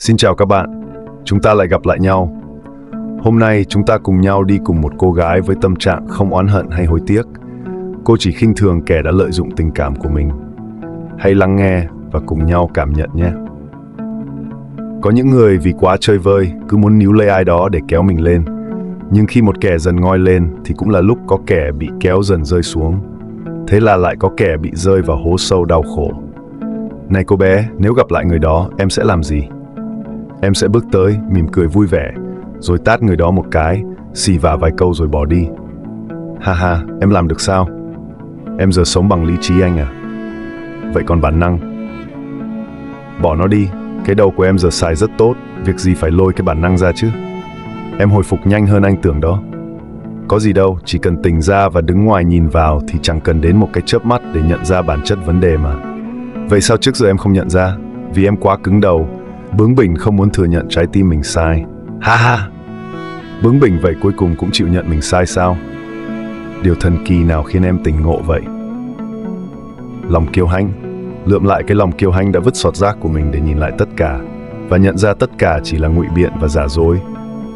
Xin chào các bạn, chúng ta lại gặp lại nhau. Hôm nay chúng ta cùng nhau đi cùng một cô gái với tâm trạng không oán hận hay hối tiếc. Cô chỉ khinh thường kẻ đã lợi dụng tình cảm của mình. Hãy lắng nghe và cùng nhau cảm nhận nhé. Có những người vì quá chơi vơi cứ muốn níu lấy ai đó để kéo mình lên. Nhưng khi một kẻ dần ngoi lên thì cũng là lúc có kẻ bị kéo dần rơi xuống. Thế là lại có kẻ bị rơi vào hố sâu đau khổ. Này cô bé, nếu gặp lại người đó, em sẽ làm gì? Em sẽ bước tới, mỉm cười vui vẻ, rồi tát người đó một cái, xì vả vài câu rồi bỏ đi. Ha ha, em làm được sao? Em giờ sống bằng lý trí anh à? Vậy còn bản năng? Bỏ nó đi, cái đầu của em giờ xài rất tốt, việc gì phải lôi cái bản năng ra chứ? Em hồi phục nhanh hơn anh tưởng đó. Có gì đâu, chỉ cần tỉnh ra và đứng ngoài nhìn vào thì chẳng cần đến một cái chớp mắt để nhận ra bản chất vấn đề mà. Vậy sao trước giờ em không nhận ra? Vì em quá cứng đầu, bướng bỉnh không muốn thừa nhận trái tim mình sai. Ha ha! Bướng bỉnh vậy cuối cùng cũng chịu nhận mình sai sao? Điều thần kỳ nào khiến em tỉnh ngộ vậy? Lòng kiêu hãnh. Lượm lại cái lòng kiêu hãnh đã vứt xọt rác của mình để nhìn lại tất cả và nhận ra tất cả chỉ là ngụy biện và giả dối.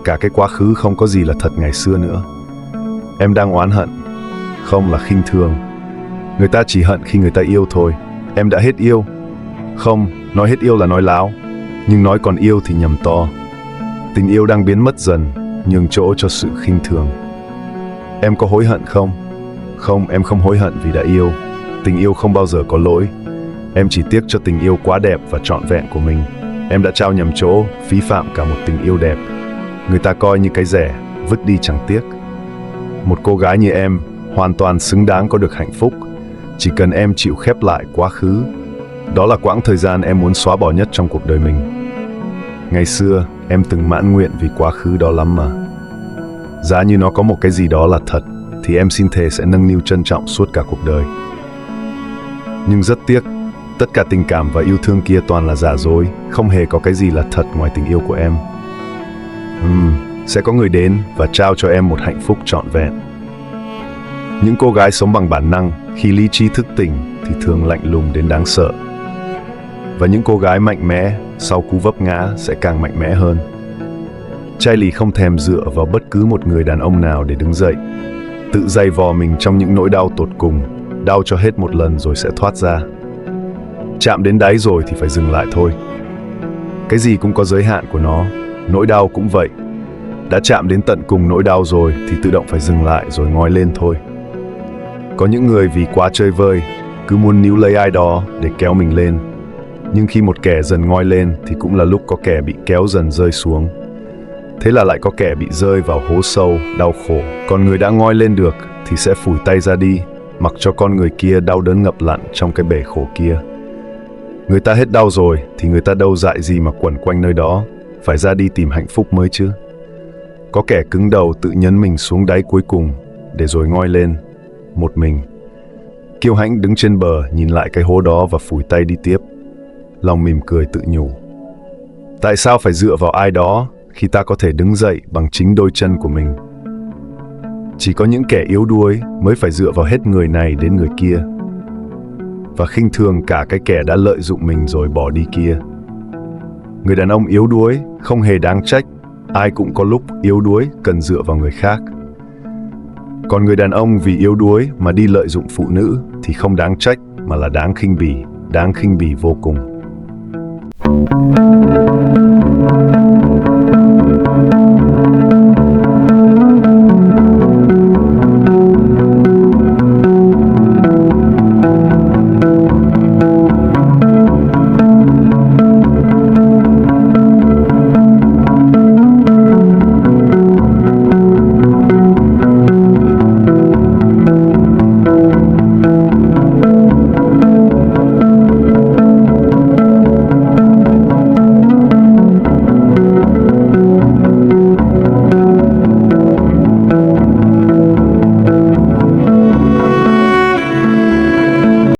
Cả cái quá khứ không có gì là thật ngày xưa nữa. Em đang oán hận, không là khinh thường. Người ta chỉ hận khi người ta yêu thôi. Em đã hết yêu. Không, nói hết yêu là nói láo, nhưng nói còn yêu thì nhầm to. Tình yêu đang biến mất dần, nhường chỗ cho sự khinh thường. Em có hối hận không? Không, em không hối hận vì đã yêu. Tình yêu không bao giờ có lỗi. Em chỉ tiếc cho tình yêu quá đẹp và trọn vẹn của mình. Em đã trao nhầm chỗ, phí phạm cả một tình yêu đẹp. Người ta coi như cái rẻ, vứt đi chẳng tiếc. Một cô gái như em hoàn toàn xứng đáng có được hạnh phúc. Chỉ cần em chịu khép lại quá khứ. Đó là quãng thời gian em muốn xóa bỏ nhất trong cuộc đời mình. Ngày xưa, em từng mãn nguyện vì quá khứ đó lắm mà. Giá như nó có một cái gì đó là thật, thì em xin thề sẽ nâng niu trân trọng suốt cả cuộc đời. Nhưng rất tiếc, tất cả tình cảm và yêu thương kia toàn là giả dối, không hề có cái gì là thật ngoài tình yêu của em. Sẽ có người đến và trao cho em một hạnh phúc trọn vẹn. Những cô gái sống bằng bản năng, khi lý trí thức tỉnh thì thường lạnh lùng đến đáng sợ. Và những cô gái mạnh mẽ, sau cú vấp ngã sẽ càng mạnh mẽ hơn. Chai lì không thèm dựa vào bất cứ một người đàn ông nào để đứng dậy. Tự dày vò mình trong những nỗi đau tột cùng, đau cho hết một lần rồi sẽ thoát ra. Chạm đến đáy rồi thì phải dừng lại thôi. Cái gì cũng có giới hạn của nó, nỗi đau cũng vậy. Đã chạm đến tận cùng nỗi đau rồi thì tự động phải dừng lại rồi ngoi lên thôi. Có những người vì quá chơi vơi, cứ muốn níu lấy ai đó để kéo mình lên. Nhưng khi một kẻ dần ngoi lên thì cũng là lúc có kẻ bị kéo dần rơi xuống. Thế là lại có kẻ bị rơi vào hố sâu, đau khổ. Còn người đã ngoi lên được thì sẽ phủi tay ra đi, mặc cho con người kia đau đớn ngập lặn trong cái bể khổ kia. Người ta hết đau rồi thì người ta đâu dại gì mà quẩn quanh nơi đó, phải ra đi tìm hạnh phúc mới chứ. Có kẻ cứng đầu tự nhấn mình xuống đáy cuối cùng, để rồi ngoi lên, một mình. Kiêu hãnh đứng trên bờ nhìn lại cái hố đó và phủi tay đi tiếp. Lòng mỉm cười tự nhủ. Tại sao phải dựa vào ai đó khi ta có thể đứng dậy bằng chính đôi chân của mình? Chỉ có những kẻ yếu đuối mới phải dựa vào hết người này đến người kia, và khinh thường cả cái kẻ đã lợi dụng mình rồi bỏ đi kia. Người đàn ông yếu đuối không hề đáng trách. Ai cũng có lúc yếu đuối cần dựa vào người khác. Còn người đàn ông vì yếu đuối mà đi lợi dụng phụ nữ thì không đáng trách mà là đáng khinh bỉ vô cùng.